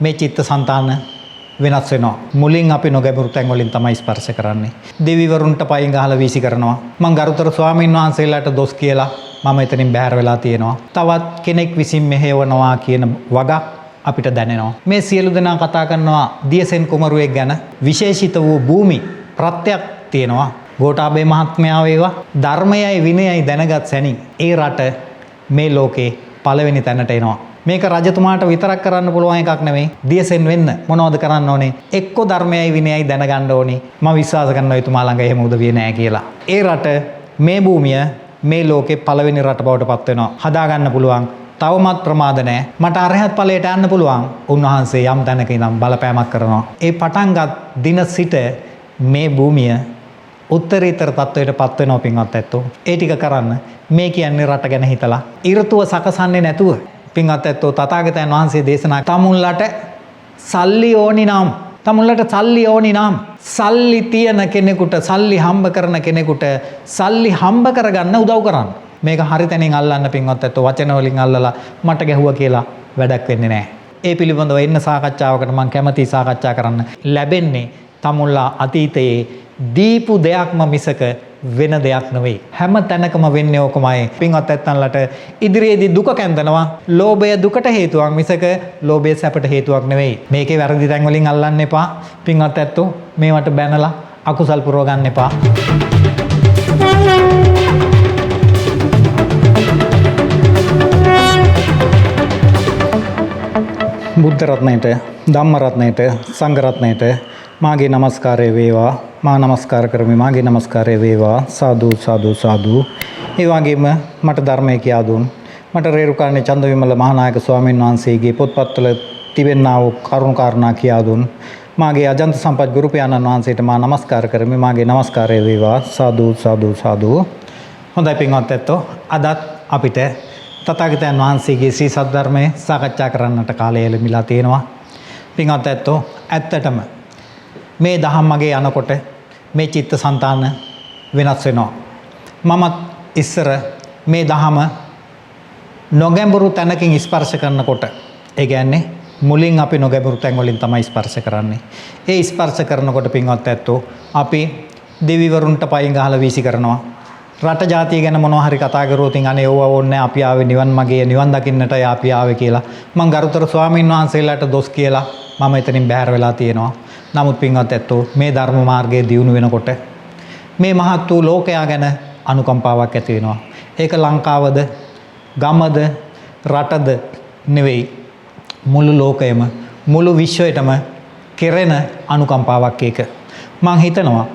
මේ චිත්තසංතාන වෙනස් වෙනවා. මුලින් අපි නොගැඹුරු තැන් වලින් තමයි ස්පර්ශ කරන්නේ. දෙවිවරුන්ට පයින් ගහලා වීසි කරනවා. මං ගරුතර ස්වාමීන් වහන්සේලාට දොස් කියලා මම එතනින් බැහැර වෙලා තියෙනවා. තවත් කෙනෙක් විසින් මෙහෙවනවා කියන වගක් අපිට දැනෙනවා. මේ සියලු දෙනා කතා කරනවා දියසෙන් කුමරුවෙක් ගැන. විශේෂිත වූ භූමි ප්‍රත්‍යක් තියෙනවා. ගෝඨාභය මහත්මයා වේවා ධර්මයයි විනයයි දැනගත් සැනින් ඒ රට මේ ලෝකේ පළවෙනි තැනට එනවා. මේක රජතුමාට විතරක් කරන්න පුළුවන් එකක් නෙවෙයි. දියසෙන් වෙන්න මොනවද කරන්න ඕනේ? එක්ක ධර්මයයි විනයයි දැනගන්න ඕනේ. මම විශ්වාස කරනවා එතුමා ළඟ එහෙම උදවිය නැහැ කියලා. ඒ රට මේ භූමිය මේ ලෝකේ පළවෙනි රට බවට පත් වෙනවා. හදාගන්න පුළුවන්. තවමත් ප්‍රමාද නැහැ. මට අරහත් ඵලයට යන්න පුළුවන්. උන්වහන්සේ යම් තැනක ඉඳන් බලපෑමක් කරනවා. ඒ පටන්ගත් දින සිට මේ භූමිය උත්තරීතර තත්වයට පත් වෙනවා පින්වත් ඇත්තෝ. ඒ ටික කරන්න මේ කියන්නේ රට ගැන හිතලා ඍතුව සකසන්නේ නැතුව පින්වත් ඇත්තෝ තථාගතයන් වහන්සේ දේශනා තමුන්ලට සල්ලි ඕනි නම් තමුන්ලට සල්ලි ඕනි නම් සල්ලි තියන කෙනෙකුට සල්ලි හම්බ කරන කෙනෙකුට සල්ලි හම්බ කරගන්න උදව් කරන්න. මේක හරි තැනින් අල්ලන්න පින්වත් ඇත්තෝ වචන වලින් අල්ලලා මට ගැහුවා කියලා වැඩක් වෙන්නේ නැහැ. ඒ පිළිබඳව එන්න සාකච්ඡාවකට මම කැමැති සාකච්ඡා කරන්න. ලැබෙන්නේ තමුන්ලා අතීතයේ දීපු දෙයක්ම මිසක වෙන දෙයක් නෙවෙයි. හැම තැනකම වෙන්නේ ඕකමයි. පින්වත් ඇත්තන්ලට ඉදිරියේදී දුක කැඳනවා. ලෝභය දුකට හේතුවක් මිසක ලෝභය සැපට හේතුවක් නෙවෙයි. මේකේ වැරදි තැන් වලින් අල්ලන්න එපා. පින්වත් ඇත්තෝ මේවට බැනලා අකුසල් පුරව ගන්න එපා. බුද්ධ රත්නයට, ධම්ම රත්නයට, සංඝ රත්නයට මාගේ නමස්කාරය වේවා. මා නමස්කාර කරමි. මාගේ නමස්කාරය වේවා. සාදු සාදු සාදු. ඒ වගේම මට ධර්මය කියා දුන් මට රේරුකාණේ චන්දවිමල මහානායක ස්වාමීන් වහන්සේගේ පොත්පත්වල තිබෙනා වූ කරුණු කාරණා කියා දුන් මාගේ අජන්ත සම්පත් ගුරු පියාණන් වහන්සේට මා නමස්කාර කරමි. මාගේ නමස්කාරය වේවා. සාදු සාදු සාදු. හොඳයි පින්වත් ඇත්තෝ අදත් අපිට තථාගතයන් වහන්සේගේ ශ්‍රී සද්ධර්මය සාකච්ඡා කරන්නට කාලය ලැබිලා තියෙනවා. පින්වත් ඇත්තෝ ඇත්තටම මේ දහම් මගේ යනකොට මේ චිත්තසංතාන වෙනස් වෙනවා. මමත් ඉස්සර මේ දහම නොගැඹුරු තැනකින් ස්පර්ශ කරනකොට ඒ කියන්නේ මුලින් අපි නොගැඹුරු තැන් වලින් තමයි ස්පර්ශ කරන්නේ. ඒ ස්පර්ශ කරනකොට පින්වත් ඇත්තෝ අපි දෙවිවරුන්ට පයින් ගහලා වීසි කරනවා. රට ජාතිය ගැන මොනවා හරි කතා කරුවොත් අනේ ඕවා ඕනේ අපි ආවේ නිවන් මගේ නිවන් දකින්නටයි අපි ආවේ කියලා මං ගරුතර ස්වාමීන් වහන්සේලාට දොස් කියලා මම එතනින් බැහැර වෙලා තියෙනවා. නමුත් පින්වත් ඇත්තෝ මේ ධර්ම මාර්ගයේ දියුණු වෙනකොට මේ මහත් වූ ලෝකයා ගැන අනුකම්පාවක් ඇති වෙනවා. ඒක ලංකාවද ගමද රටද නෙවෙයි මුළු ලෝකයම මුළු විශ්වයටම කෙරෙන අනුකම්පාවක් ඒක. මං හිතනවා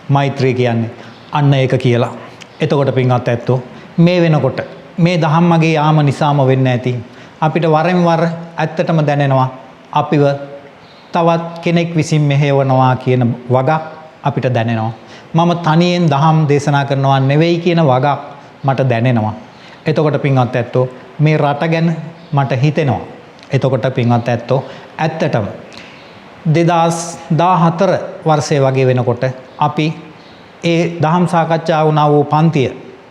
මෛත්‍රිය කියන්නේ අන්න ඒක කියලා. එතකොට පින්වත් ඇත්තෝ මේ වෙනකොට මේ දහම් මගේ යාම නිසාම වෙන්න ඇති අපිට වරෙන් වර ඇත්තටම දැනෙනවා අපිව තවත් කෙනෙක් විසින් මෙහෙවනවා කියන වගක් අපිට දැනෙනවා. මම තනියෙන් දහම් දේශනා කරනවා නෙවෙයි කියන වගක් මට දැනෙනවා. එතකොට පින්වත් ඇත්තෝ මේ රට ගැන මට හිතෙනවා. එතකොට පින්වත් ඇත්තෝ ඇත්තටම 2014 වර්ෂයේ වගේ වෙනකොට අපි ඒ දහම් සාකච්ඡා වුණා වූ පන්තිය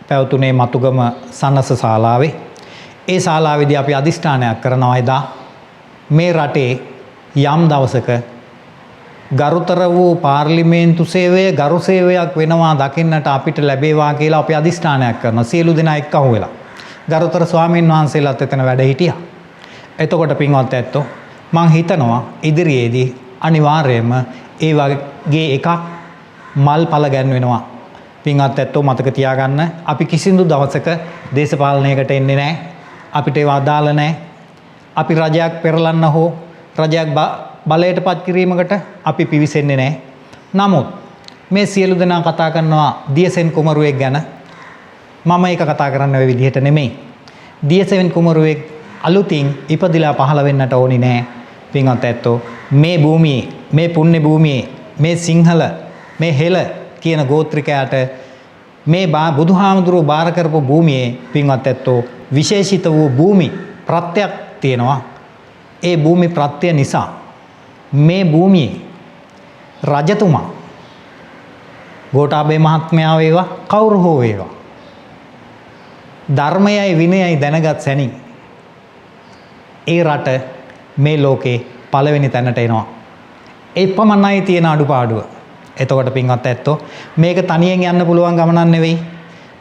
පැවතුනේ මතුගම සන්නස ශාලාවේ. ඒ ශාලාවේදී අපි අදිෂ්ඨානයක් කරනවා එදා මේ රටේ යම් දවසක ගරුතර වූ පාර්ලිමේන්තු සේවය ගරු සේවයක් වෙනවා දකින්නට අපිට ලැබේවා කියලා අපි අදිෂ්ඨානයක් කරනවා. සියලු දෙනා එක්කහුව වෙලා. ගරුතර ස්වාමීන් වහන්සේලාත් එතන වැඩ හිටියා. එතකොට පින්වත් ඇත්තෝ මං හිතනවා ඉදිරියේදී අනිවාර්යයෙන්ම ඒ වගේ එකක් මල් පල ගැන්වෙනවා. පින්වත් ඇත්තෝ මතක තියාගන්න අපි කිසිදු දවසක දේශපාලනයකට එන්නේ නැහැ. අපිට ඒව අදාළ නැහැ. අපි රජයක් පෙරලන්න හෝ රජයක් බලයට පත් කිරීමකට අපි පිවිසෙන්නේ නැහැ. නමුත් මේ සියලු දෙනා කතා කරනවා දියසෙන් කුමරුවෙක් ගැන. මම ඒක කතා කරන්න ඔය විදිහට නෙමෙයි. දියසෙන් කුමරුවෙක් අලුතින් ඉපදිලා පහළ වෙන්නට ඕනි නෑ. පින්වත් ඇත්තෝ මේ භූමියේ මේ පුණ්‍ය භූමියේ මේ සිංහල මේ හෙළ කියන ගෝත්‍රිකයාට මේ බුදුහාමුදුරුවෝ බාර කරපු භූමියේ පින්වත් ඇත්තෝ විශේෂිත වූ භූමි ප්‍රත්‍යක් තියෙනවා. ඒ භූමි ප්‍රත්‍ය නිසා මේ භූමියේ රජතුමා ගෝඨාභය මහත්මයා වේවා කවුරු හෝ වේවා ධර්මයයි විනයයි දැනගත් සැනින් ඒ රට මේ ලෝකේ පළවෙනි තැනට එනවා. ඒ පමණයි තියෙන අඩුපාඩුව. එතකොට පින්වත් ඇත්තෝ මේක තනියෙන් යන්න පුළුවන් ගමනක් නෙවෙයි.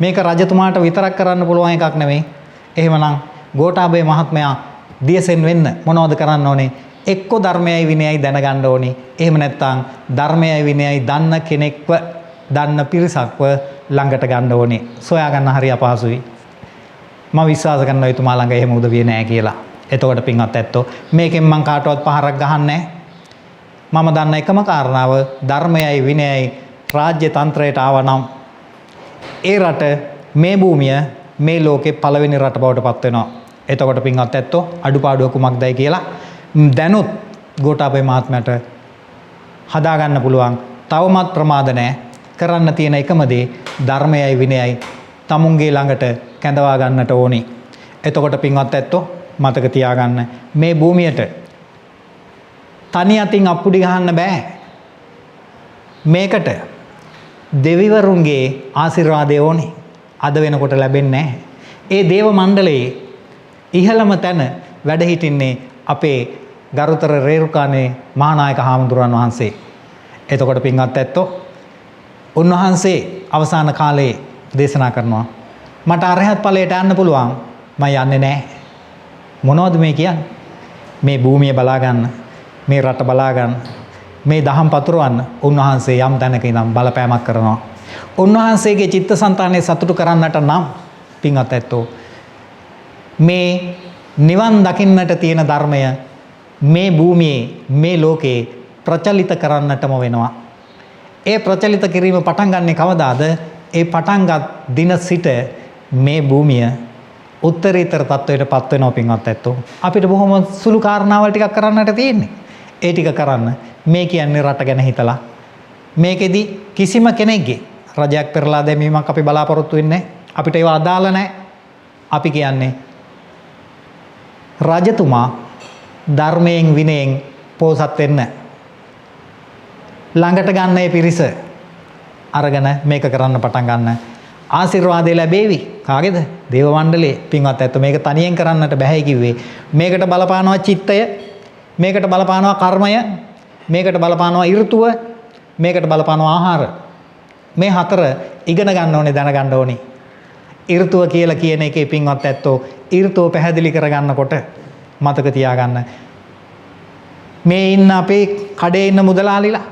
මේක රජතුමාට විතරක් කරන්න පුළුවන් එකක් නෙවෙයි. එහෙමනම් ගෝඨාභය මහත්මයා දියසෙන් වෙන්න මොනවද කරන්න ඕනේ? එක්ක ධර්මයයි විනයයි දැනගන්න ඕනේ. එහෙම නැත්නම් ධර්මයයි විනයයි දන්න කෙනෙක්ව දන්න පිරිසක්ව ළඟට ගන්න ඕනේ. සොයා ගන්න හරි අපහසුයි. මම විශ්වාස කරනවා එතුමා ළඟ එහෙම උදවිය නැහැ කියලා. එතකොට පින්වත් ඇත්තෝ මේකෙන් මං කාටවත් පහරක් ගහන්නේ මම දන්න එකම කාරණාව ධර්මයයි විනයයි රාජ්‍ය තන්ත්‍රයට ආවනම් ඒ රට මේ භූමිය මේ ලෝකේ පළවෙනි රට බවට පත් වෙනවා. එතකොට පින්වත් ඇත්තෝ අඩුපාඩුව කුමක්දයි කියලා දැනුත් ගෝඨාභය මහත්මයාට හදා ගන්න පුළුවන්. තවමත් ප්‍රමාද නැහැ. කරන්න තියෙන එකම දේ ධර්මයයි විනයයි තමුන්ගේ ළඟට කැඳවා ගන්නට ඕනි. එතකොට පින්වත් ඇත්තෝ මතක තියාගන්න මේ භූමියට තනි අතින් අප්පුඩි ගහන්න බෑ. මේකට දෙවිවරුන්ගේ ආශිර්වාදය ඕනේ. අද වෙනකොට ලැබෙන්නේ නැහැ. ඒ දේව මණ්ඩලයේ ඉහළම තැන වැඩ හිටින්නේ අපේ ගරුතර රේරුකානේ මහානායක හාමුදුරන් වහන්සේ. එතකොට පින්වත් ඇත්තෝ උන්වහන්සේ අවසාන කාලයේ දේශනා කරනවා මට අරහත් ඵලයට යන්න පුළුවන්. මම යන්නේ නැහැ. මොනවද මේ කියන්නේ? මේ භූමිය බලා ගන්න, මේ රට බලා ගන්න, මේ දහම් පතුරවන්න උන්වහන්සේ යම් තැනක ඉඳන් බලපෑමක් කරනවා. උන්වහන්සේගේ චිත්තසංතානය සතුටු කරන්නට නම් පින්වත් ඇත්තෝ මේ නිවන් දකින්නට තියෙන ධර්මය මේ භූමියේ මේ ලෝකේ ප්‍රචලිත කරන්නටම වෙනවා. ඒ ප්‍රචලිත කිරීම පටන් ගන්නේ කවදාද? ඒ පටන්ගත් දින සිට මේ භූමිය උත්තරීතර තත්වයට පත් වෙනවා පින්වත් ඇත්තෝ. අපිට බොහොම සුළු කාරණාවල් ටිකක් කරන්නට තියෙන්නේ. ඒ ටික කරන්න මේ කියන්නේ රට ගැන හිතලා. මේකෙදි කිසිම කෙනෙක්ගේ රජයක් පෙරලා දැමීමක් අපි බලාපොරොත්තු වෙන්නේ නැහැ. අපිට ඒව අදාළ නැහැ. අපි කියන්නේ රජතුමා ධර්මයෙන් විනයෙන් පෝසත් වෙන්න ළඟට ගන්න ඒ පිරිස අරගෙන මේක කරන්න පටන් ගන්න. ආශිර්වාදය ලැබේවි. කාගේද? දේව මණ්ඩලයේ. පින්වත් ඇත්ත මේක තනියෙන් කරන්නට බෑ කිව්වේ. මේකට බලපානවා චිත්තය, මේකට බලපානවා කර්මය, මේකට බලපානවා ඍතුව, මේකට බලපානවා ආහාර. මේ හතර ඉගෙන ගන්න ඕනේ, දැනගන්න ඕනේ. ඍතුව කියලා කියන එකේ පින්වත් ඇත්තෝ ඍතුව පැහැදිලි කරගන්නකොට මතක තියාගන්න මේ ඉන්න අපේ කඩේ ඉන්න මුදලාලිලා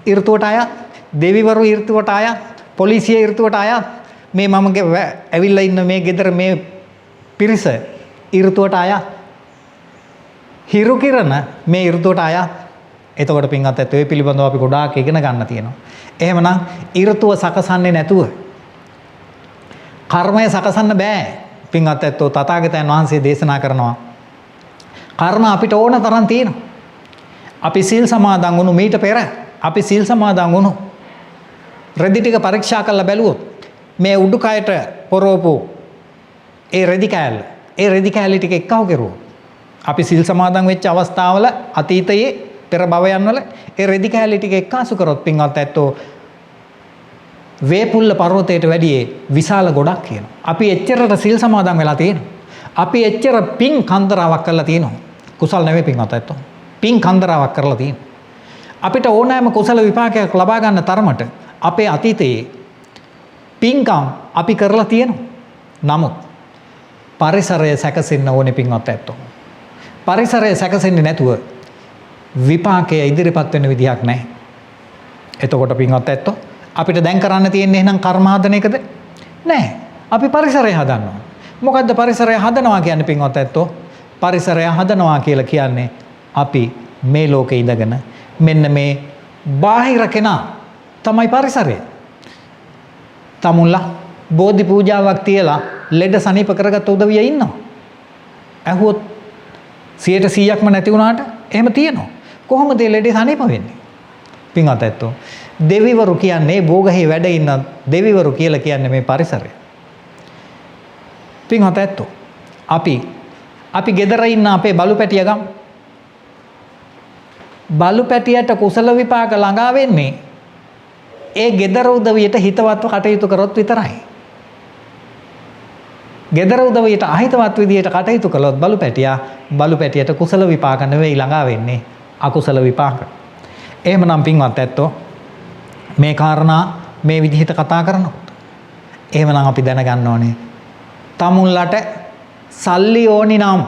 ඍතුවට අයත්, දෙවිවරු ඍතුවට අයත්, පොලිසිය ඍතුවට අයත්, මේ මමගේ ඇවිල්ලා ඉන්න මේ ගෙදර මේ පිරිස ඍතුවට අයත්, හිරු කිරණ මේ ඍතුවට අයත්. එතකොට පින්වත් ඇත්තෝ ඒ පිළිබඳව අපි ගොඩාක් ඉගෙන ගන්න තියෙනවා. එහෙමනම් ඍතුව සකසන්නේ නැතුව කර්මය සකසන්න බෑ. පින්වත් ඇත්තෝ තථාගතයන් වහන්සේ දේශනා කරනවා කර්ම අපිට ඕන තරම් තියෙනවා. අපි සීල් සමාදන් වුණු මීට පෙර අපි සීල් සමාදන් වුණු රෙදි ටික පරීක්ෂා කරලා බැලුවොත් මේ උඩුකයට පොරෝපු ඒ රෙදි කෑල්ල ටික එක්කව කෙරුවොත් අපි සීල් සමාදන් වෙච්ච අවස්ථාවල අතීතයේ පෙර භවයන් වල ඒ රෙදි කෑල්ල ටික එක්කාසු කරොත් පින්වත් ඇත්තෝ වේපුල්ල පර්වතයට වැඩියේ විශාල ගොඩක් කියනවා. අපි එච්චරට සීල් සමාදන් වෙලා තියෙනවා. අපි එච්චර පින් කන්දරාවක් කරලා තියෙනවා. කුසල් නෙවෙයි පින්වත් ඇත්තෝ. පින් කන්දරාවක් කරලා තියෙනවා. අපිට ඕනෑම කුසල විපාකයක් ලබා ගන්න තරමට අපේ අතීතයේ පින්කම් අපි කරලා තියෙනවා. නමුත් පරිසරය සැකසෙන්න ඕනේ පින්වත් ඇත්තෝ. පරිසරය සැකසෙන්නේ නැතුව විපාකය ඉදිරිපත් වෙන විදිහක් නැහැ. එතකොට පින්වත් ඇත්තෝ අපිට දැන් කරන්න තියෙන්නේ එහෙනම් කර්ම හදන එකද? නැහැ. අපි පරිසරය හදනවා. මොකද්ද පරිසරය හදනවා කියන්නේ පින්වත් ඇත්තෝ? පරිසරය හදනවා කියලා කියන්නේ අපි මේ ලෝකේ ඉඳගෙන මෙන්න මේ බාහිර කෙනා තමයි පරිසරය. තමුන්ලා බෝධි පූජාවක් තියලා ලෙඩ සනීප කරගත්ත උදවිය ඉන්නවා. ඇහුවොත් 100%ක්ම නැති වුණාට එහෙම තියෙනවා. කොහොමද ඒ ලෙඩ සනීප වෙන්නේ? පින්වත් ඇත්තෝ දෙවිවරු කියන්නේ භෝගහේ වැඩ ඉන්න දෙවිවරු කියලා කියන්නේ මේ පරිසරය. පින්වත් ඇත්තෝ අපි ගෙදර ඉන්න අපේ බලු පැටිය ගමු. බලු පැටියට කුසල විපාක ළඟා වෙන්නේ ඒ ගෙදර උදවියට හිතවත්ව කටයුතු කරොත් විතරයි. ගෙදර උදවියට අහිතවත් විදියට කටයුතු කළොත් බලු පැටියට කුසල විපාක නෙවෙයි ළඟා වෙන්නේ අකුසල විපාක. එහෙමනම් පින්වත් ඇත්තෝ මේ කාරණා මේ විදිහට කතා කරනකොට එහෙමනම් අපි දැනගන්න ඕනේ තමුන්ලට සල්ලි ඕනි නම්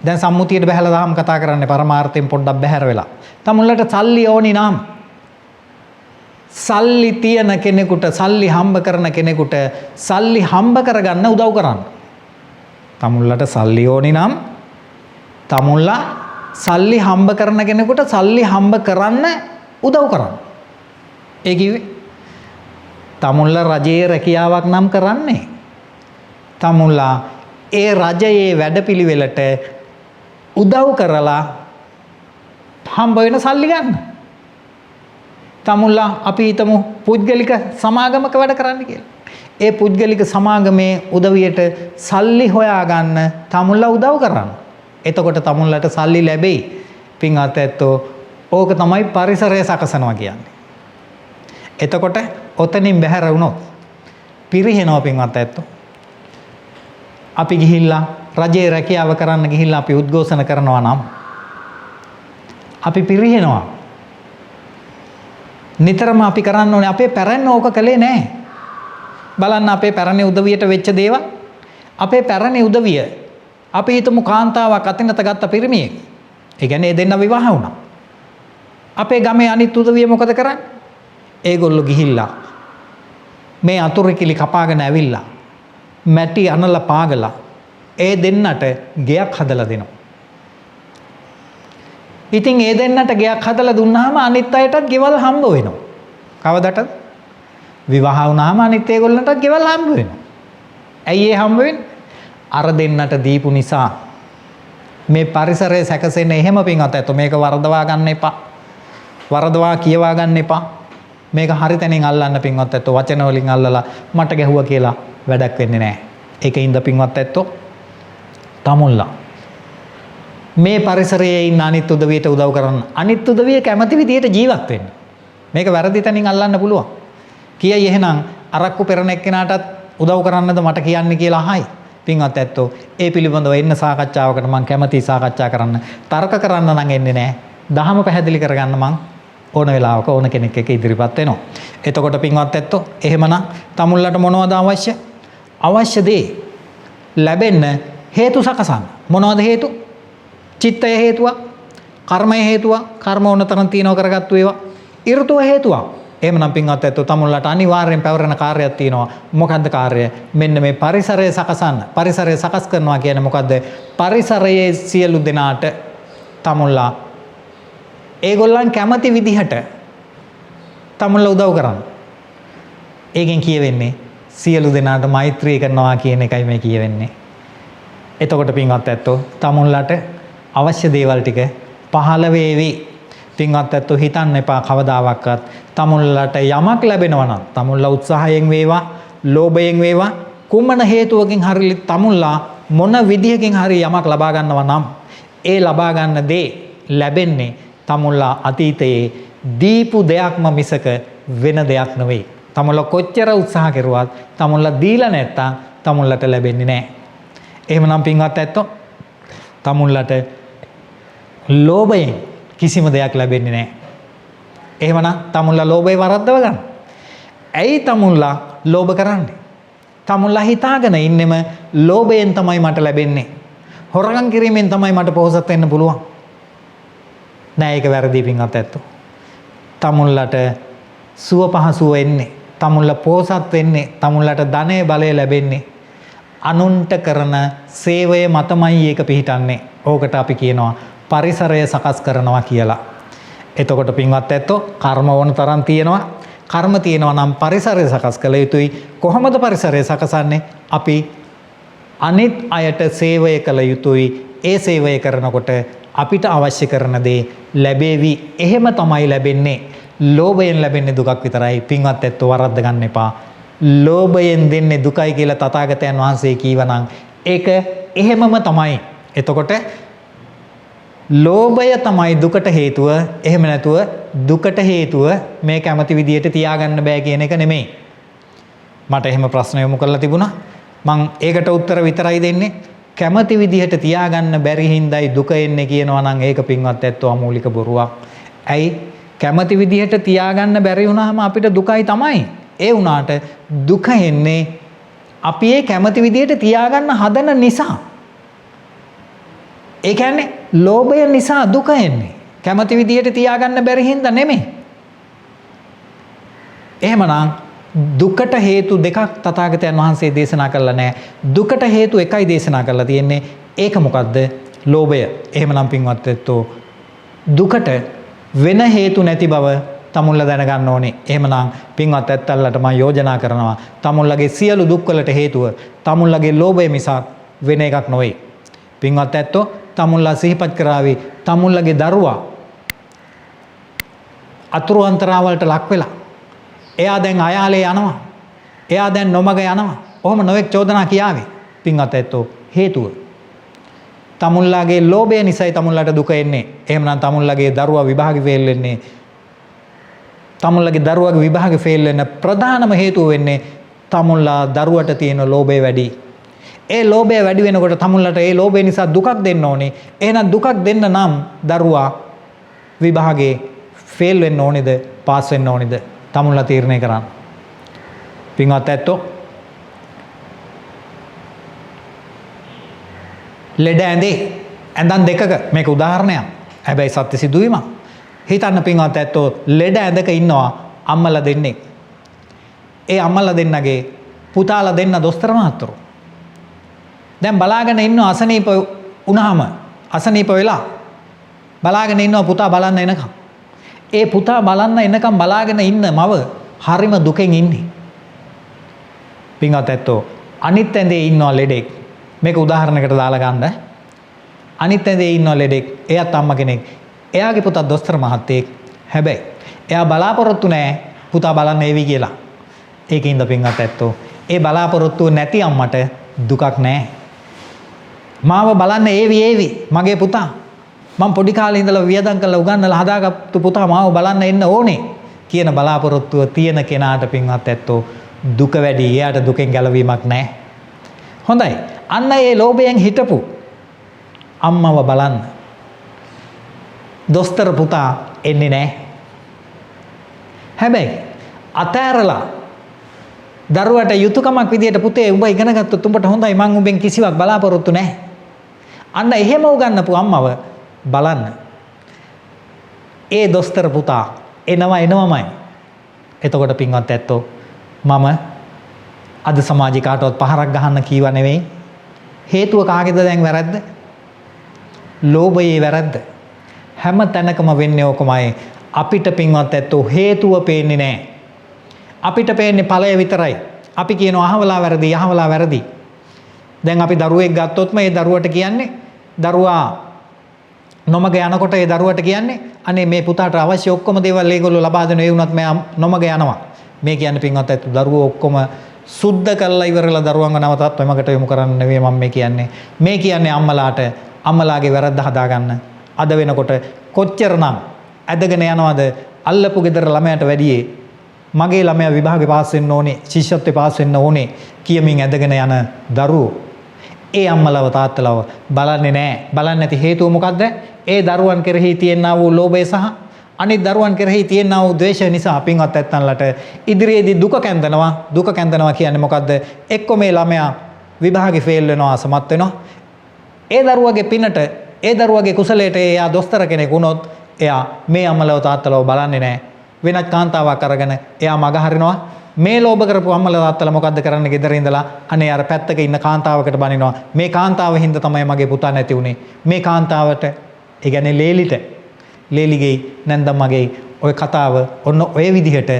දැන් සම්මුතියට බහැලා දාම් කතා කරන්නේ පරමාර්ථයෙන් පොඩ්ඩක් බැහැර වෙලා. තමුන්ලට සල්ලි ඕනි නම් සල්ලි තියන කෙනෙකුට සල්ලි හම්බ කරන කෙනෙකුට සල්ලි හම්බ කරගන්න උදව් කරන්න. තමුන්ලට සල්ලි ඕනි නම් තමුන්ලා සල්ලි හම්බ කරන කෙනෙකුට සල්ලි හම්බ කරන්න උදව් කරන්න. ඒ කිව්වේ තමුන්ලා රජයේ රැකියාවක් නම් කරන්නේ. තමුන්ලා ඒ රජයේ වැඩපිළිවෙලට උදව් කරලා හම්බ වෙන සල්ලි ගන්න. තමුන්ලා අපි හිතමු පුද්ගලික සමාගමක වැඩ කරන්න කියලා. ඒ පුද්ගලික සමාගමේ උදවියට සල්ලි හොයාගන්න තමුන්ලා උදව් කරන්න. එතකොට තමුන්ලට සල්ලි ලැබෙයි. පින්වත් ඇත්තෝ ඕක තමයි පරිසරය සකසනවා කියන්නේ. එතකොට ඔතනින් බැහැර වුණොත් පිරිහෙනවා පින්වත් ඇත්තෝ. අපි ගිහිල්ලා රජයේ රැකියාව කරන්න ගිහිල්ලා අපි උද්ඝෝෂණ කරනවා නම් අපි පිරිහෙනවා. නිතරම අපි කරන්න ඕනේ අපේ පැරණි ඕක කළේ නැහැ. බලන්න අපේ පැරණි උදවියට වෙච්ච දේවල්. අපේ පැරණි උදවිය අපි හිතමු කාන්තාවක් අතිනත ගත්ත පිරිමියෙක්. ඒ කියන්නේ ඒ දෙන්න විවාහ වුණා. අපේ ගමේ අනිත් උදවිය මොකද කරන්නේ? ඒගොල්ලෝ ගිහිල්ලා මේ අතුරුකිලි කපාගෙන ඇවිල්ලා මැටි අනලා පාගලා ඒ දෙන්නට ගෙයක් හදලා දෙනවා. ඉතින් ඒ දෙන්නට ගෙයක් හදලා දුන්නාම අනිත් අයටත් ගෙවල් හම්බ වෙනවා. කවදටද? විවාහ වුණාම අනිත් ඒගොල්ලන්ටත් ගෙවල් හම්බ වෙනවා. ඇයි ඒ හම්බ වෙන්නේ? අර දෙන්නට දීපු නිසා. මේ පරිසරය සැකසෙන්නේ එහෙම පින්වත් ඇතෝ මේක වරදවා ගන්න එපා. වරදවා කියවා ගන්න එපා. මේක හරි තැනින් අල්ලන්න පින්වත් ඇත්තෝ වචන වලින් අල්ලලා මට ගැහුවා කියලා වැඩක් වෙන්නේ නැහැ. ඒකින්ද පින්වත් ඇත්තෝ තමුන්ලා මේ පරිසරයේ ඉන්න අනිත් උදවියට උදව් කරන්න. අනිත් උදවිය කැමති විදියට ජීවත් වෙන්න. මේක වැරදි තැනින් අල්ලන්න පුළුවන්. කියයි එහෙනම් අරක්කු පෙරණ එක්කෙනාටත් උදව් කරන්නද මට කියන්නේ කියලා අහයි. පින්වත් ඇත්තෝ ඒ පිළිබඳව එන්න සාකච්ඡාවකට මම කැමතියි සාකච්ඡා කරන්න. තර්ක කරන්න නම් එන්නේ නැහැ. දහම පැහැදිලි කරගන්න මං ඕන වෙලාවක ඕන කෙනෙක් එක්ක ඉදිරිපත් වෙනවා. එතකොට පින්වත් ඇත්තෝ එහෙමනම් තමුන්ලට මොනවද අවශ්‍ය? අවශ්‍ය දේ ලැබෙන්න හේතු සකසන්න. මොනවද හේතු? චිත්තය හේතුවක්, කර්මය හේතුවක්, කර්ම ඕනතරම් තියනව කරගත්තු ඒවා. ඍතුව හේතුවක්. එහෙමනම් පින්වත් ඇත්තෝ තමුන්ලට අනිවාර්යෙන් පැවරෙන කාර්යයක් තියෙනවා. මොකද්ද කාර්යය? මෙන්න මේ පරිසරය සකසන්න. පරිසරය සකස් කරනවා කියන්නේ මොකද්ද? පරිසරයේ සියලු දෙනාට තමුන්ලා ඒගොල්ලන් කැමති විදිහට තමුන්ලා උදව් කරන්න. ඒකෙන් කියවෙන්නේ සියලු දෙනාට මෛත්‍රී කරනවා කියන එකයි මේ කියවෙන්නේ. එතකොට පින්වත් ඇත්තෝ තමුන්ලාට අවශ්‍ය දේවල් ටික පහළ වේවි. පින්වත් ඇත්තෝ හිතන්න එපා කවදාවත් තමුන්ලාට යමක් ලැබෙනවා නම් තමුන්ලා උත්සාහයෙන් වේවා, ලෝභයෙන් වේවා, කුමන හේතුවකින් හරි තමුන්ලා මොන විදිහකින් හරි යමක් ලබා ගන්නවා නම් ඒ ලබා ගන්න දේ ලැබෙන්නේ තමුන්ලා අතීතයේ දීපු දෙයක්ම මිසක වෙන දෙයක් නෙවෙයි. තමුන්ලා කොච්චර උත්සාහ කරුවත් තමුන්ලා දීලා නැත්තම් තමුන්ලට ලැබෙන්නේ නැහැ. එහෙමනම් පින්වත් ඇත්තෝ තමුන්ලට ලෝභයෙන් කිසිම දෙයක් ලැබෙන්නේ නැහැ. එහෙමනම් තමුන්ලා ලෝභය වරද්දව ගන්න. ඇයි තමුන්ලා ලෝභ කරන්නේ? තමුන්ලා හිතාගෙන ඉන්නෙම ලෝභයෙන් තමයි මට ලැබෙන්නේ. හොරකම් කිරීමෙන් තමයි මට පොහොසත් වෙන්න පුළුවන්. නෑ ඒක වැරදි පින්වත් ඇත්තෝ. තමුන්ලට සුව පහසුව එන්නේ. තමුන්ලා පොහොසත් වෙන්නේ. තමුන්ලට ධනය බලය ලැබෙන්නේ. අනුන්ට කරන සේවය මතමයි ඒක පිහිටන්නේ. ඕකට අපි කියනවා පරිසරය සකස් කරනවා කියලා. එතකොට පින්වත් ඇත්තෝ කර්ම ඕන තරම් තියෙනවා. කර්ම තියෙනවා නම් පරිසරය සකස් කළ යුතුයි. කොහොමද පරිසරය සකසන්නේ? අපි අනිත් අයට සේවය කළ යුතුයි. ඒ සේවය කරනකොට අපිට අවශ්‍ය කරන දේ ලැබෙවි. එහෙම තමයි ලැබෙන්නේ. ලෝභයෙන් ලැබෙන්නේ දුකක් විතරයි. පින්වත් ඇත්තෝ වරද්ද ගන්න එපා. ලෝභයෙන් දෙන්නේ දුකයි කියලා තථාගතයන් වහන්සේ කීවනම් ඒක එහෙමම තමයි. එතකොට ලෝභය තමයි දුකට හේතුව. එහෙම නැතුව දුකට හේතුව මේ කැමති විදියට තියාගන්න බෑ කියන එක නෙමෙයි. මට එහෙම ප්‍රශ්න යොමු කරලා තිබුණා. මං ඒකට උත්තර විතරයි දෙන්නේ. කැමති විදිහට තියාගන්න බැරි හින්දායි දුක එන්නේ කියනවා නම් ඒක පින්වත් ඇත්තෝ අමූලික බොරුවක්. ඇයි? කැමති විදිහට තියාගන්න බැරි වුණාම අපිට දුකයි තමයි. ඒ වුණාට දුක එන්නේ අපි ඒ කැමති විදිහට තියාගන්න හදන නිසා. ඒ කියන්නේ ලෝභය නිසා දුක එන්නේ. කැමති විදිහට තියාගන්න බැරි හින්දා නෙමෙයි. එහෙමනම් දුකට හේතු දෙකක් තථාගතයන් වහන්සේ දේශනා කළා නෑ. දුකට හේතු එකයි දේශනා කරලා තියෙන්නේ. ඒක මොකද්ද? ලෝභය. එහෙමනම් පින්වත් ඇත්තෝ දුකට වෙන හේතු නැති බව තමුන්ලා දැනගන්න ඕනේ. එහෙමනම් පින්වත් ඇත්තල්ලට මම යෝජනා කරනවා තමුන්ලගේ සියලු දුක්වලට හේතුව තමුන්ලගේ ලෝභය මිසක් වෙන එකක් නොවේ. පින්වත් ඇත්තෝ තමුන්ලා සිහිපත් කරાવી තමුන්ලගේ දරුවා අතුරු අන්තරාවලට ලක් වෙලා එයා දැන් අයාලේ යනවා. එයා දැන් නොමග යනවා. ඔහොම නොඑක් චෝදනා කියාවේ. පින්වත් ඇත්තෝ හේතුව තමුන්ලාගේ ලෝභය නිසායි තමුන්ලාට දුක එන්නේ. එහෙමනම් තමුන්ලාගේ දරුවා විභාගෙ ෆේල් වෙන්නේ. තමුන්ලාගේ දරුවාගේ විභාගෙ ෆේල් වෙන ප්‍රධානම හේතුව වෙන්නේ තමුන්ලා දරුවට තියෙන ලෝභය වැඩි. ඒ ලෝභය වැඩි වෙනකොට තමුන්ලාට ඒ ලෝභය නිසා දුකක් දෙන්න ඕනේ. එහෙනම් දුකක් දෙන්න නම් දරුවා විභාගේ ෆේල් වෙන්න ඕනේද පාස් වෙන්න ඕනේද? තමුන්ලා තීරණය කරන්න. පින්වත් ඇත්තෝ ලෙඩ ඇඳේ ඇඳන් දෙකක මේක උදාහරණයක්. හැබැයි සත්‍ය සිදුවීමක්. හිතන්න පින්වත් ඇත්තෝ ලෙඩ ඇඳක ඉන්නවා අම්මලා දෙන්නේ. ඒ අම්මලා දෙන්නගේ පුතාලා දෙන්න දොස්තර මහත්තයෝ. දැන් බලාගෙන ඉන්නවා අසනීප වුණාම අසනීප වෙලා බලාගෙන ඉන්නවා පුතා බලන්න එනකම්. ඒ පුතා බලන්න එනකම් බලාගෙන ඉන්න මව හරිම දුකෙන් ඉන්නේ. පින්වත් ඇත්තෝ අනිත් ඇඳේ ඉන්නවා ලෙඩෙක්. මේක උදාහරණයකට දාලා ගන්න. අනිත් ඇඳේ ඉන්නවා ලෙඩෙක්. එයාත් අම්මා කෙනෙක්. එයාගේ පුතා දොස්තර මහත්තයෙක්. හැබැයි එයා බලාපොරොත්තු නැහැ පුතා බලන්න එවි කියලා. ඒකින්ද පින්වත් ඇත්තෝ ඒ බලාපොරොත්තුව නැති අම්මට දුකක් නැහැ. මාව බලන්න ඒවි මගේ පුතා. මම පොඩි කාලේ ඉඳලා වියදම් කරලා උගන්වලා හදාගත්තු පුතා මාව බලන්න එන්න ඕනේ කියන බලාපොරොත්තුව තියෙන කෙනාට පින්වත් ඇත්තෝ දුක වැඩි. එයාට දුකෙන් ගැලවීමක් නැහැ. හොඳයි. අන්න ඒ ලෝභයෙන් හිටපු අම්මව බලන්න දොස්තර පුතා එන්නේ නැහැ. හැබැයි අතෑරලා දරුවට යුතුයකමක් විදියට පුතේ උඹ ඉගෙන ගත්තොත් උඹට හොඳයි මං උඹෙන් කිසිවක් බලාපොරොත්තු නැහැ. අන්න එහෙම උගන්නපු අම්මව බලන්න. ඒ දොස්තර පුතා එනවමයි. එතකොට පින්වත් ඇත්තෝ මම අද සමාජේ කාටවත් පහරක් ගහන්න කීව නෙවෙයි. හේතුව කාගේද දැන් වැරද්ද? ලෝභයේ වැරද්ද. හැම තැනකම වෙන්නේ ඕකමයි. අපිට පින්වත් ඇත්තෝ හේතුව පේන්නේ නැහැ. අපිට පේන්නේ ඵලය විතරයි. අපි කියනවා අහවලා වැරදි. දැන් අපි දරුවෙක් ගත්තොත් මේ දරුවට කියන්නේ දරුවා නොමග යනකොට ඒ දරුවට කියන්නේ අනේ මේ පුතාට අවශ්‍ය ඔක්කොම දේවල් ඒගොල්ලෝ ලබා දෙන ඒ වුණත් මෙයා නොමග යනවා. මේ කියන්නේ පින්වත් ඇත්තෝ දරුවෝ ඔක්කොම සුද්ධ කරලා ඉවරලා දරුවන්ව නැවතත් එමකට යොමු කරන්න නෙවෙයි මම මේ කියන්නේ. මේ කියන්නේ අම්මලාට අම්මලාගේ වැරද්ද හදාගන්න. අද වෙනකොට කොච්චරනම් ඇදගෙන යනවද අල්ලපු ගෙදර ළමයාට වැඩියේ මගේ ළමයා විභාගේ පාස් වෙන්න ඕනේ, ශිෂ්‍යත්වේ පාස් වෙන්න ඕනේ කියමින් ඇදගෙන යන දරුවෝ ඒ අම්මලව තාත්තලව බලන්නේ නැහැ. බලන්නේ නැති හේතුව මොකද්ද? ඒ දරුවන් කෙරෙහි තියෙනා වූ ලෝභය සහ අනිත් දරුවන් කෙරෙහි තියෙනා වූ ද්වේෂය නිසා පින්වත් ඇත්තන්ලට ඉදිරියේදී දුක කැඳනවා. දුක කැඳනවා කියන්නේ මොකද්ද? එක්ක මේ ළමයා විභාගේ ෆේල් වෙනවා, අසමත් වෙනවා. ඒ දරුවගේ පිනට, ඒ දරුවගේ කුසලයට එයා දොස්තර කෙනෙක් වුණොත් එයා මේ අම්මලව තාත්තලව බලන්නේ නැහැ. වෙනත් කාන්තාවක් අරගෙන එයා මග හරිනවා. මේ ලෝභ කරපු අම්මලා තාත්තලා මොකද්ද කරන්නේ? ගෙදර ඉඳලා අනේ අර පැත්තක ඉන්න කාන්තාවකට බනිනවා. මේ කාන්තාව හින්දා තමයි මගේ පුතා නැති වුනේ. මේ කාන්තාවට, ඒ කියන්නේ ලේලිගේ නැන්දම් මගේ ඔය කතාව ඔන්න ඔය විදිහට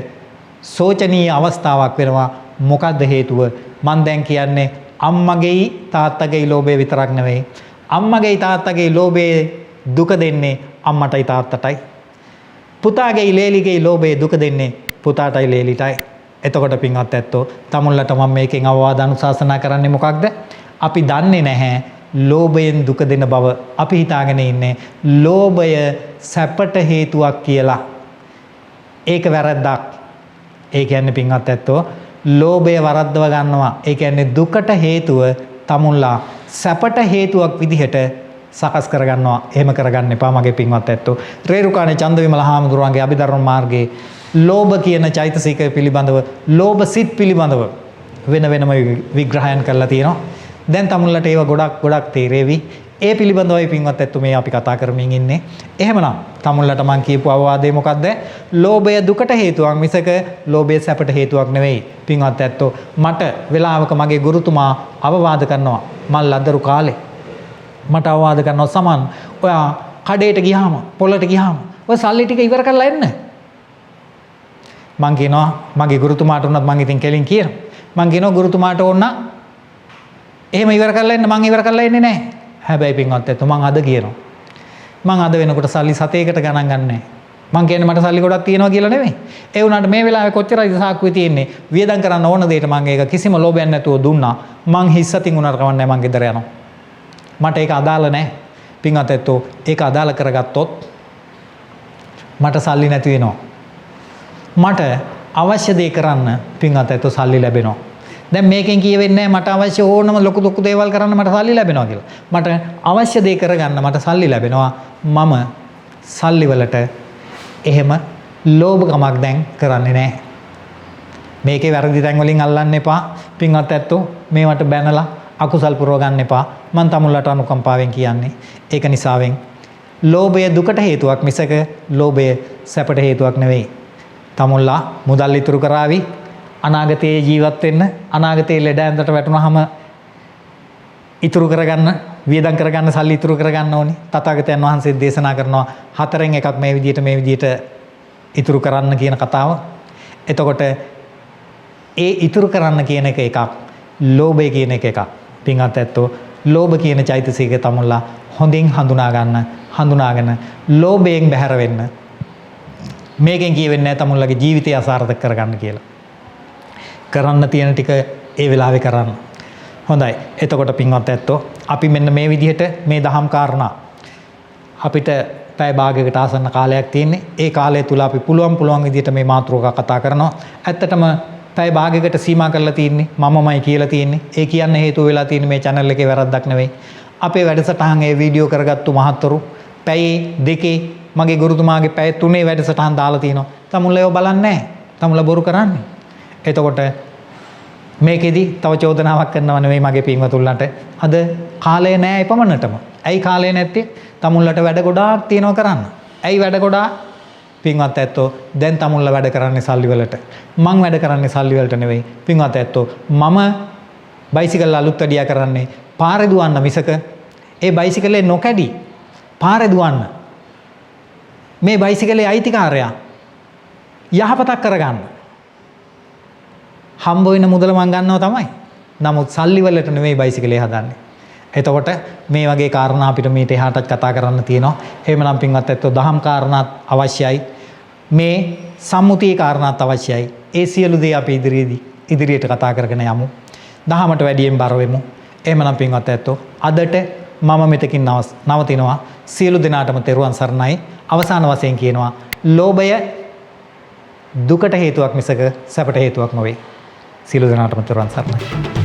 සෝචනීය අවස්ථාවක් වෙනවා. මොකද්ද හේතුව? මම දැන් කියන්නේ අම්මගේ තාත්තගේ ලෝභය විතරක් නෙවෙයි. අම්මගේ තාත්තගේ ලෝභයේ දුක දෙන්නේ අම්මටයි තාත්තටයි. පුතාගේ ලේලිගේ ලෝභයේ දුක දෙන්නේ පුතාටයි ලේලිටයි. එතකොට පින්වත් ඇත්තෝ තමුන්ලට මම මේකෙන් අවවාද අනුශාසනා කරන්නේ මොකක්ද? අපි දන්නේ නැහැ ලෝභයෙන් දුක දෙන බව. අපි හිතාගෙන ඉන්නේ ලෝභය සැපට හේතුවක් කියලා. ඒක වැරද්දක්. ඒ කියන්නේ පින්වත් ඇත්තෝ ලෝභය වරද්දව ගන්නවා. ඒ කියන්නේ දුකට හේතුව තමුන්ලා සැපට හේතුවක් විදිහට සකස් කරගන්නවා. එහෙම කරගන්න එපා මගේ පින්වත් ඇත්තෝ. රේරුකාණේ චන්දවිමල හාමුදුරුවන්ගේ අභිධර්ම මාර්ගයේ ලෝභ කියන චෛතසිකය පිළිබඳව ලෝභ සිත් පිළිබඳව වෙන වෙනම විග්‍රහයන් කරලා තියෙනවා. දැන් තමුන්ලට ඒව ගොඩක් තේරෙවි. ඒ පිළිබඳවයි පින්වත් ඇත්තෝ මේ අපි කතා කරමින් ඉන්නේ. එහෙමනම් තමුන්ලට මම කියපු අවවාදය මොකද්ද? ලෝභය දුකට හේතුවක් මිසක ලෝභය සැපට හේතුවක් නෙවෙයි. පින්වත් ඇත්තෝ මට වෙලාවක මගේ ගුරුතුමා අවවාද කරනවා. මම ලදරු කාලේ මට අවවාද කරනවා සමන් ඔයා කඩේට ගියාම පොළට ගියාම ඔය සල්ලි ටික ඉවර කරලා එන්න. මං කියනවා මගේ ගුරුතුමාට උනත් මං ඉතින් කෙලින් කියනවා. මං කියනවා ගුරුතුමාට ඕන එහෙම ඉවර කරලා එන්න. මං ඉවර කරලා එන්නේ නැහැ. හැබැයි පින්වත් ඇත්තෝ මං අද කියනවා. මං අද වෙනකොට සල්ලි 7කට ගණන් ගන්නෑ. මං කියන්නේ මට සල්ලි ගොඩක් තියෙනවා කියලා නෙමෙයි. ඒ වුණාට මේ වෙලාවේ කොච්චරයි සාක්කුවේ තියෙන්නේ. වියදම් කරන්න ඕන දෙයට මං ඒක කිසිම ලෝභයක් නැතුව දුන්නා. මං හිස්සතින් උනර කවන්නේ මං ගෙදර යනවා. මට ඒක අදාළ නැහැ. පින්වත් ඇත්තෝ ඒක අදාළ කරගත්තොත් මට සල්ලි නැති වෙනවා. මට අවශ්‍ය දේ කරන්න පින්වත් ඇත්තෝ සල්ලි ලැබෙනවා. දැන් මේකෙන් කියවෙන්නේ මට අවශ්‍ය ඕනම ලොකු දේවල් කරන්න මට සල්ලි ලැබෙනවා කියලා. මට අවශ්‍ය දේ කරගන්න මට සල්ලි ලැබෙනවා. මම සල්ලි වලට එහෙම ලෝභකමක් දැන් කරන්නේ නැහැ. මේකේ වැරදි තැන් වලින් අල්ලන්න එපා. පින්වත් ඇත්තෝ මේවට බැනලා අකුසල් පුරව ගන්න එපා. මං තමුන්ලට අනුකම්පාවෙන් කියන්නේ. ඒක නිසාවෙන් ලෝභය දුකට හේතුවක් මිසක ලෝභය සැපට හේතුවක් නෙවෙයි. තමුන්ලා මුදල් ඉතුරු කරાવી අනාගතයේ ජීවත් වෙන්න අනාගතයේ ලෙඩ ඇඳට වැටුනහම ඉතුරු කරගන්න වියදම් කරගන්න සල්ලි ඉතුරු කරගන්න ඕනි. තථාගතයන් වහන්සේ දේශනා කරනවා 4න් එකක් මේ විදිහට ඉතුරු කරන්න කියන කතාව. එතකොට ඒ ඉතුරු කරන්න කියන එක එකක්. ලෝභය කියන එක එකක්. පින්වත් ඇත්තෝ ලෝභ කියන චෛතසිකය තමුන්ලා හොඳින් හඳුනාගෙන ලෝභයෙන් බැහැර වෙන්න. මේකෙන් කියවෙන්නේ නැහැ තමුන්ලගේ ජීවිතය අසාර්ථක කරගන්න කියලා. කරන්න තියෙන ටික ඒ වෙලාවේ කරන්න. හොඳයි. එතකොට පින්වත් ඇත්තෝ අපි මෙන්න මේ විදිහට මේ දහම් කාරණා අපිට පැය භාගයකට ආසන්න කාලයක් තියෙන්නේ. ඒ කාලය තුල අපි පුළුවන් විදිහට මේ මාතෘකා කතා කරනවා. ඇත්තටම පැය භාගයකට සීමා කරලා තියෙන්නේ මමමයි කියලා තියෙන්නේ. ඒ කියන්න හේතුව වෙලා තියෙන්නේ මේ channel එකේ වැරද්දක් නෙවෙයි. අපේ වැඩසටහන් ඒ වීඩියෝ කරගත්තු මහත්වරු පැය 2 මගේ ගුරුතුමාගේ පැය 3 වැඩසටහන් දාලා තිනවා. තමුන්ලා ඒව බලන්නේ නැහැ. තමුන්ලා බොරු කරන්නේ. එතකොට මේකෙදි තව චෝදනාවක් කරනව නෙවෙයි මගේ පින්වතුන්ලට. අද කාලය නෑ එපමණටම. ඇයි කාලය නැත්තේ? තමුන්ලට වැඩ ගොඩාක් තියෙනවා කරන්න. ඇයි වැඩ ගොඩාක්? පින්වත් ඇත්තෝ දැන් තමුන්ලා වැඩ කරන්නේ සල්ලි වලට. මං වැඩ කරන්නේ සල්ලි වලට නෙවෙයි. පින්වත් ඇත්තෝ මම බයිසිකල් අලුත් වැඩියා කරන්නේ පාරේ දුවන්න මිසක ඒ බයිසිකලේ නොකැඩි පාරේ දුවන්න. මේ බයිසිකලේ අයිතිකාරයා යහපතක් කරගන්න. හම්බ වෙන මුදල මං ගන්නවා තමයි. නමුත් සල්ලි වලට නෙවෙයි බයිසිකලේ හදන්නේ. එතකොට මේ වගේ කාරණා අපිට මීට එහාටත් කතා කරන්න තියෙනවා. එහෙමනම් පින්වත් ඇත්තෝ දහම් කාරණාත් අවශ්‍යයි. මේ සම්මුතියේ කාරණාත් අවශ්‍යයි. ඒ සියලු දේ අපි ඉදිරියට කතා කරගෙන යමු. දහමට වැඩියෙන් බර වෙමු. එහෙමනම් පින්වත් ඇත්තෝ අදට මම මෙතකින් නවතිනවා. සියලු දෙනාටම තෙරුවන් සරණයි. අවසාන වශයෙන් කියනවා ලෝභය දුකට හේතුවක් මිසක සැපට හේතුවක් නොවේ. සියලු දෙනාටම තෙරුවන් සරණයි.